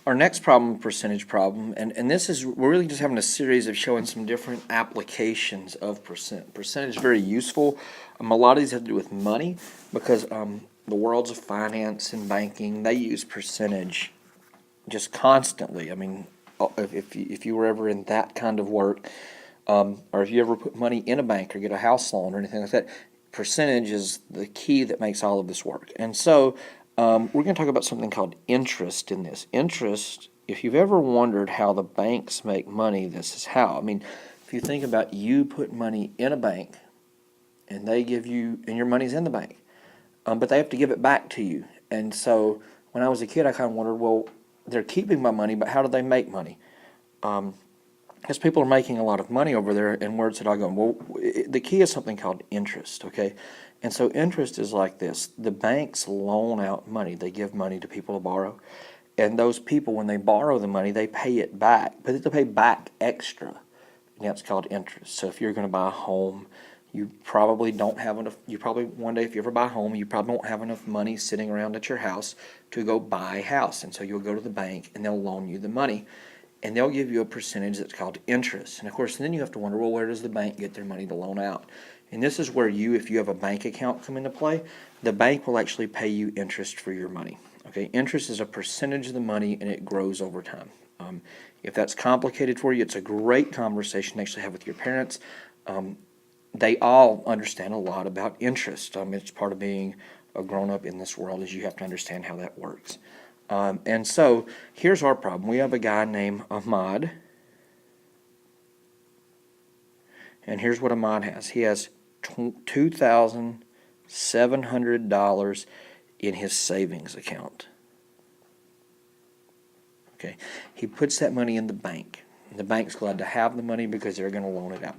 Our next problem, percentage problem, and this is, we're really just having a series of showing some different applications of percent. Percentage is very useful. A lot of these have to do with money because the worlds of finance and banking, they use percentage just constantly. I mean, if you were ever in that kind of work, or if you ever put money in a bank or get a house loan or anything like that, percentage is the key that makes all of this work. And so we're going to talk about something called interest in this. Interest, if you've ever wondered how the banks make money, this is how. I mean, if you think about, you put money in a bank and they give you, and your money's in the bank, but they have to give it back to you. And so when I was a kid, I kind of wondered, well, they're keeping my money, but how do they make money? Because people are making a lot of money over there, and where's it all going? Well, the key is something called interest, okay? And so interest is like this. The banks loan out money. They give money to people to borrow. And those people, when they borrow the money, they pay it back, but they pay back extra. And that's called interest. So if you're going to buy a home, you probably don't have enough, you probably, one day if you ever buy a home, you probably won't have enough money sitting around at your house to go buy a house. And so you'll go to the bank and they'll loan you the money. And they'll give you a percentage that's called interest. And of course, then you have to wonder, well, where does the bank get their money to loan out? And this is where you, if you have a bank account come into play, the bank will actually pay you interest for your money. Okay, interest is a percentage of the money and it grows over time. If that's complicated for you, it's a great conversation to actually have with your parents. They all understand a lot about interest. It's part of being a grown-up in this world, is you have to understand how that works. And so here's our problem. We have a guy named Ahmad. And here's what Ahmad has. He has $2,700 in his savings account. Okay. He puts that money in the bank. The bank's glad to have the money because they're going to loan it out.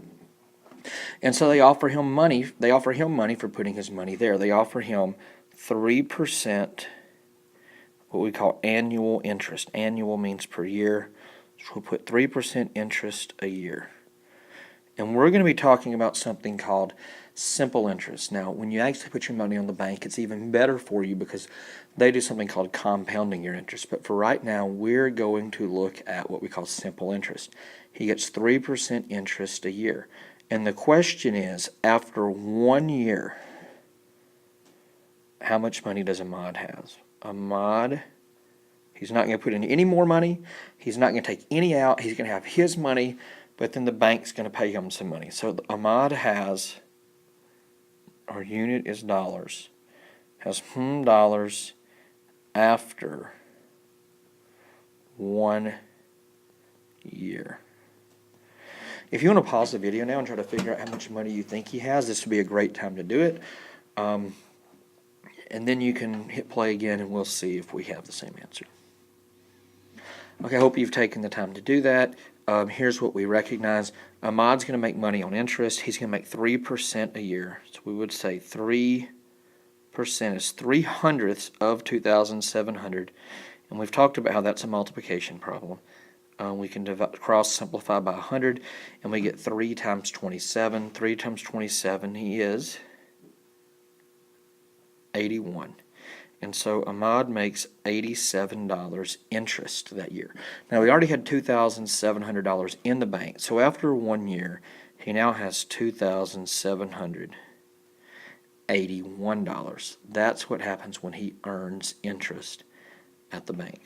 And so they offer him money. They offer him money for putting his money there. They offer him 3%, what we call annual interest. Annual means per year. So we'll put 3% interest a year. And we're going to be talking about something called simple interest. Now, when you actually put your money on the bank, it's even better for you because they do something called compounding your interest. But for right now, we're going to look at what we call simple interest. He gets 3% interest a year. And the question is, after 1 year, how much money does Ahmad have? Ahmad, he's not going to put in any more money. He's not going to take any out. He's going to have his money, but then the bank's going to pay him some money. So Ahmad has, our unit is dollars, has dollars after 1 year. If you want to pause the video now and try to figure out how much money you think he has, this would be a great time to do it. And then you can hit play again and we'll see if we have the same answer. Okay, I hope you've taken the time to do that. Here's what we recognize. Ahmad's going to make money on interest. He's going to make 3% a year. So we would say 3% is 3/100ths of 2,700. And we've talked about how that's a multiplication problem. We can cross simplify by 100, and we get 3 times 27. 3 times 27 is 81. And so Ahmad makes $87 interest that year. Now, we already had $2,700 in the bank. So after 1 year, he now has $2,781. That's what happens when he earns interest at the bank.